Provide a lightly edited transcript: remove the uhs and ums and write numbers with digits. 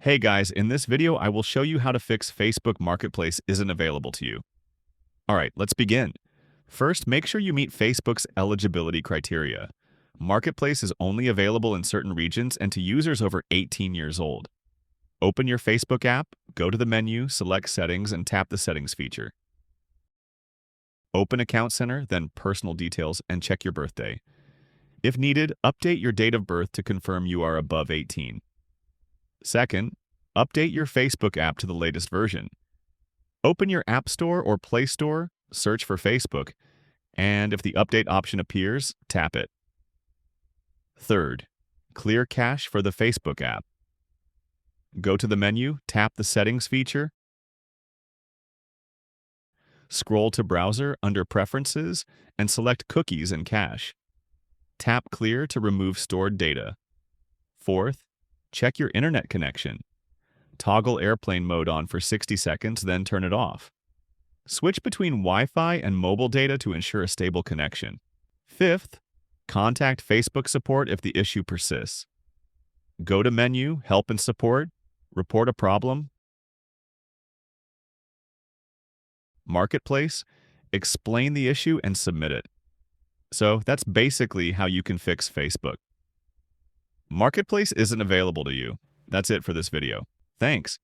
Hey guys, in this video I will show you how to fix Facebook Marketplace isn't available to you. Alright, let's begin. First, make sure you meet Facebook's eligibility criteria. Marketplace is only available in certain regions and to users over 18 years old. Open your Facebook app, go to the menu, select Settings, and tap the Settings feature. Open Account Center, then Personal Details, and check your birthday. If needed, update your date of birth to confirm you are above 18. Second, update your Facebook app to the latest version. Open your App Store or Play Store, search for Facebook, and if the update option appears, tap it. Third, clear cache for the Facebook app. Go to the menu, tap the Settings feature, scroll to Browser under Preferences, and select Cookies and Cache. Tap Clear to remove stored data. Fourth, check your internet connection. Toggle airplane mode on for 60 seconds, then turn it off. Switch between Wi-Fi and mobile data to ensure a stable connection. Fifth, contact Facebook support if the issue persists. Go to Menu, Help and Support, report a problem, Marketplace, explain the issue, and submit it. So that's basically how you can fix Facebook. Marketplace isn't available to you. That's it for this video. Thanks.